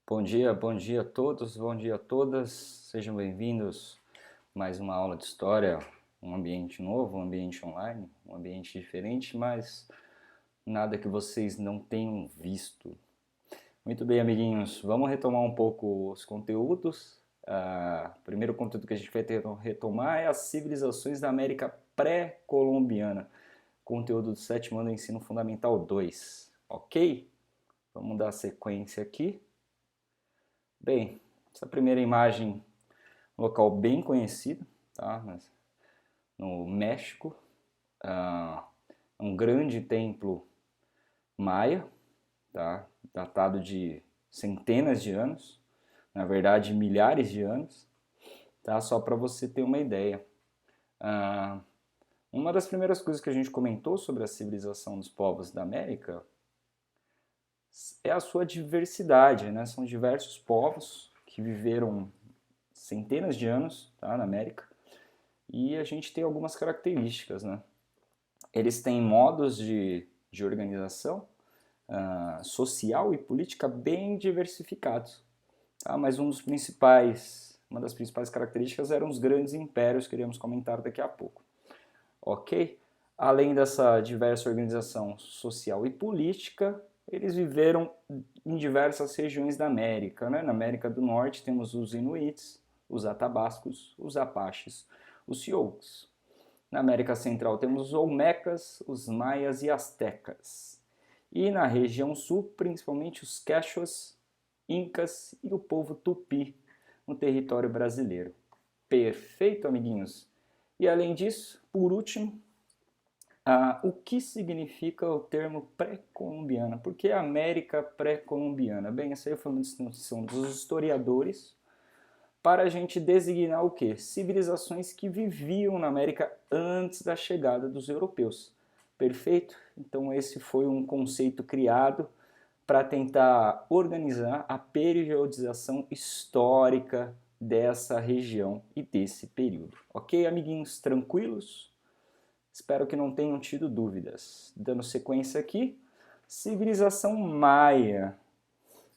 Bom dia a todos, bom dia a todas. Sejam bem-vindos a mais uma aula de história, um ambiente novo, um ambiente online, um ambiente diferente, mas nada que vocês não tenham visto. Muito bem, amiguinhos, vamos retomar um pouco os conteúdos. O primeiro conteúdo que a gente vai retomar é as civilizações da América pré-colombiana, conteúdo do sétimo ano do ensino fundamental 2, ok? Vamos dar sequência aqui. Bem, essa primeira imagem, um local bem conhecido, tá? No México, um grande templo maia, tá? Datado de centenas de anos, na verdade milhares de anos, tá? Só para você ter uma ideia. Uma das primeiras coisas que a gente comentou sobre a civilização dos povos da América é a sua diversidade, né? São diversos povos que viveram centenas de anos, tá, na América, e a gente tem algumas características, né? Eles têm modos de organização social e política bem diversificados, tá? Mas uma das principais características eram os grandes impérios que iremos comentar daqui a pouco, ok? Além dessa diversa organização social e política, eles viveram em diversas regiões da América, né? Na América do Norte temos os Inuits, os Atabascos, os Apaches, os Sioux. Na América Central temos os Olmecas, os Maias e Astecas. E na região sul, principalmente os Quechuas, Incas e o povo Tupi no território brasileiro. Perfeito, amiguinhos? E além disso, por último, o que significa o termo pré-colombiana? Por que América pré-colombiana? Bem, essa aí foi uma distinção dos historiadores para a gente designar o quê? Civilizações que viviam na América antes da chegada dos europeus. Perfeito? Então esse foi um conceito criado para tentar organizar a periodização histórica dessa região e desse período. Ok, amiguinhos, tranquilos? Espero que não tenham tido dúvidas. Dando sequência aqui, civilização maia,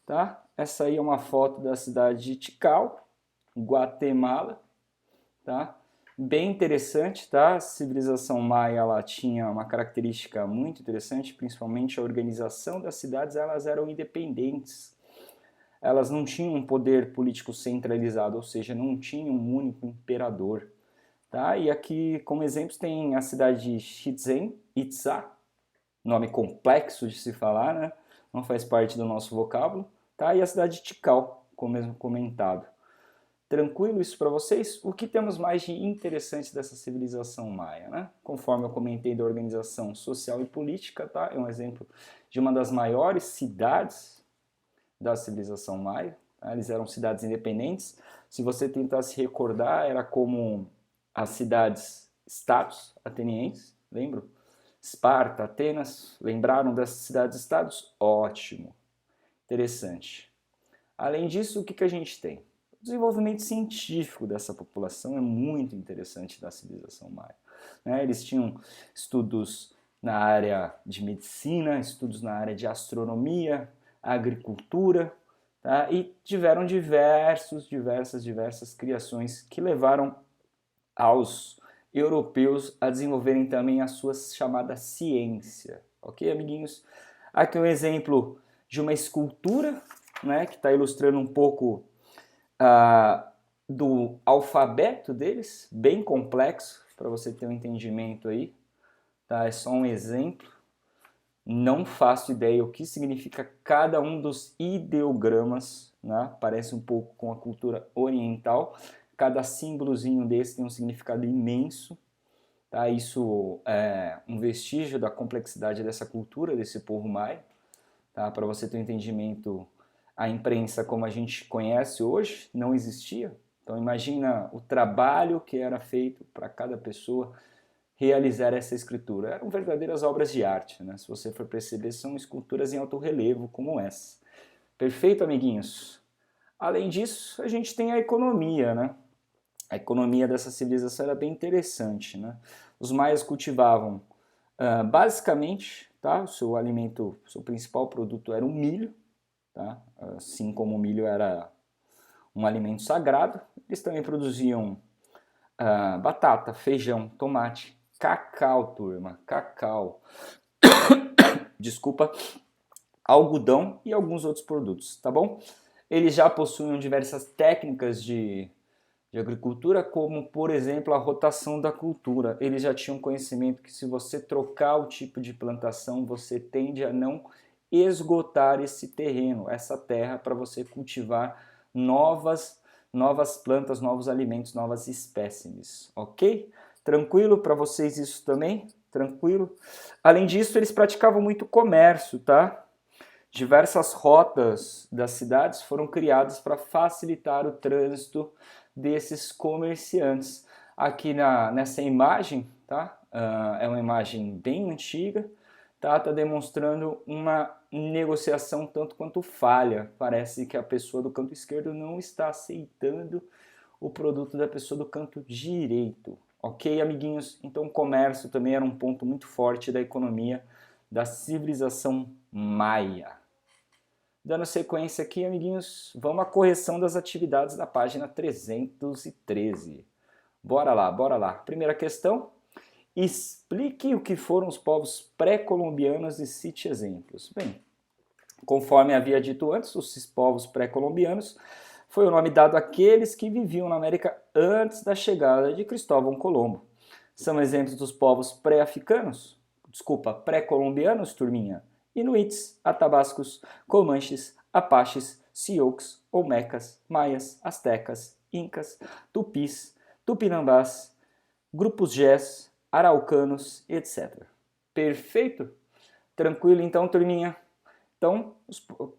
tá? Essa aí é uma foto da cidade de Tikal, Guatemala, tá? Bem interessante, tá? A civilização maia lá tinha uma característica muito interessante, principalmente a organização das cidades, elas eram independentes. Elas não tinham um poder político centralizado, ou seja, não tinham um único imperador, tá? E aqui, como exemplos, tem a cidade de Chichén Itzá, nome complexo de se falar, né? Não faz parte do nosso vocábulo, tá? E a cidade de Tikal, como mesmo comentado. Tranquilo isso para vocês? O que temos mais de interessante dessa civilização maia, né? Conforme eu comentei da organização social e política, tá? É um exemplo de uma das maiores cidades da civilização maia. Tá? Eles eram cidades independentes. Se você tentar se recordar, era como as cidades-estados atenienses, lembram? Esparta, Atenas, lembraram dessas cidades-estados? Ótimo, interessante. Além disso, o que a gente tem? O desenvolvimento científico dessa população é muito interessante da civilização maia. Eles tinham estudos na área de medicina, estudos na área de astronomia, agricultura, tá? E tiveram diversas criações que levaram aos europeus a desenvolverem também a sua chamada ciência. Ok, amiguinhos? Aqui um exemplo de uma escultura, né, que está ilustrando um pouco do alfabeto deles, bem complexo, para você ter um entendimento aí. Tá? É só um exemplo. Não faço ideia o que significa cada um dos ideogramas, né? Parece um pouco com a cultura oriental. Cada símbolozinho desse tem um significado imenso. Tá? Isso é um vestígio da complexidade dessa cultura, desse povo maia. Tá? Para você ter um entendimento, a imprensa como a gente conhece hoje não existia. Então imagina o trabalho que era feito para cada pessoa realizar essa escritura. Eram verdadeiras obras de arte, né? Se você for perceber, são esculturas em alto relevo como essa. Perfeito, amiguinhos? Além disso, a gente tem a economia, né? A economia dessa civilização era bem interessante, né? Os maias cultivavam basicamente, tá? O seu alimento, o seu principal produto era o milho, tá? Assim como o milho era um alimento sagrado, eles também produziam batata, feijão, tomate, cacau, turma, cacau, desculpa, algodão e alguns outros produtos, tá bom? Eles já possuíam diversas técnicas de agricultura, como, por exemplo, a rotação da cultura. Eles já tinham conhecimento que se você trocar o tipo de plantação, você tende a não esgotar esse terreno, essa terra, para você cultivar novas plantas, novos alimentos, novas espécimes, ok? Tranquilo para vocês isso também? Tranquilo? Além disso, eles praticavam muito comércio, tá? Diversas rotas das cidades foram criadas para facilitar o trânsito desses comerciantes. Aqui nessa imagem, tá? É uma imagem bem antiga, tá? Tá demonstrando uma negociação tanto quanto falha. Parece que a pessoa do canto esquerdo não está aceitando o produto da pessoa do canto direito. Ok, amiguinhos? Então, o comércio também era um ponto muito forte da economia da civilização maia. Dando sequência aqui, amiguinhos, vamos à correção das atividades da página 313. Bora lá, bora lá. Primeira questão, explique o que foram os povos pré-colombianos e cite exemplos. Bem, conforme havia dito antes, os povos pré-colombianos foi o nome dado àqueles que viviam na América antes da chegada de Cristóvão Colombo. São exemplos dos povos pré-colombianos, turminha. Inuits, atabascos, comanches, apaches, sioux, olmecas, maias, astecas, incas, tupis, tupinambás, grupos Gés, araucanos, etc. Perfeito? Tranquilo então, turminha? Então,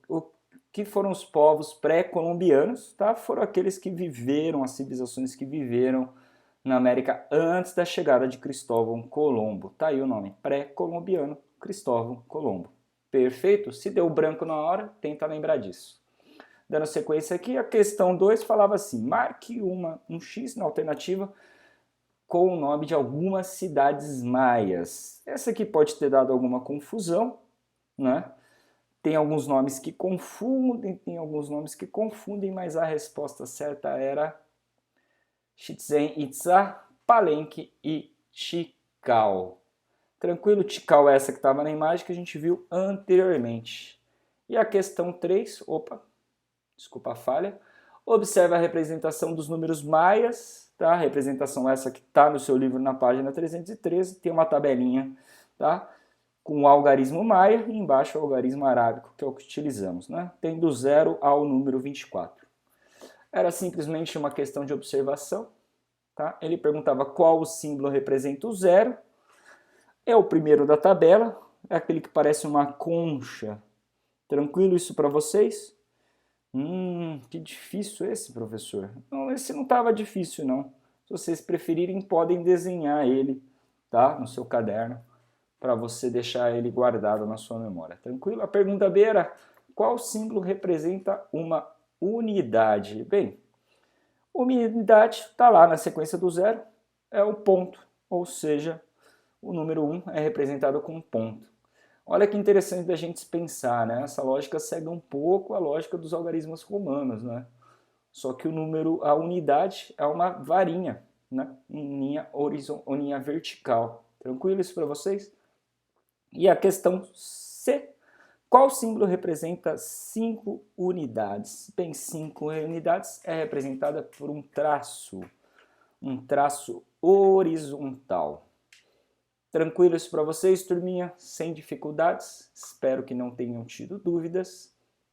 o que foram os povos pré-colombianos? Tá? Foram aqueles que viveram, as civilizações que viveram na América antes da chegada de Cristóvão Colombo. Tá aí o nome, pré-colombiano, Cristóvão Colombo. Perfeito? Se deu branco na hora, tenta lembrar disso. Dando sequência aqui, a questão 2 falava assim, marque um X na alternativa com o nome de algumas cidades maias. Essa aqui pode ter dado alguma confusão, né? Tem alguns nomes que confundem, mas a resposta certa era Chichén Itzá, Palenque e Tikal. Tranquilo, Tikal é essa que estava na imagem que a gente viu anteriormente. E a questão 3, desculpa a falha, observe a representação dos números maias, tá? A representação essa que está no seu livro na página 313, tem uma tabelinha, tá? Com o algarismo maia e embaixo o algarismo arábico, que é o que utilizamos, né? Tem do 0 ao número 24. Era simplesmente uma questão de observação, tá? Ele perguntava qual o símbolo representa o 0. É o primeiro da tabela, é aquele que parece uma concha. Tranquilo isso para vocês? Que difícil esse, professor. Não, esse não estava difícil, não. Se vocês preferirem, podem desenhar ele, tá? No seu caderno, para você deixar ele guardado na sua memória. Tranquilo? A pergunta B era, qual símbolo representa uma unidade? Bem, unidade está lá na sequência do 0, é o ponto, ou seja, o número 1 é representado com um ponto. Olha que interessante da gente pensar, né? Essa lógica segue um pouco a lógica dos algarismos romanos, né? Só que a unidade é uma varinha, né? Em linha horizontal, linha vertical. Tranquilo isso para vocês? E a questão C. Qual símbolo representa 5 unidades? Bem, 5 unidades é representada por um traço horizontal. Tranquilo isso para vocês, turminha? Sem dificuldades? Espero que não tenham tido dúvidas.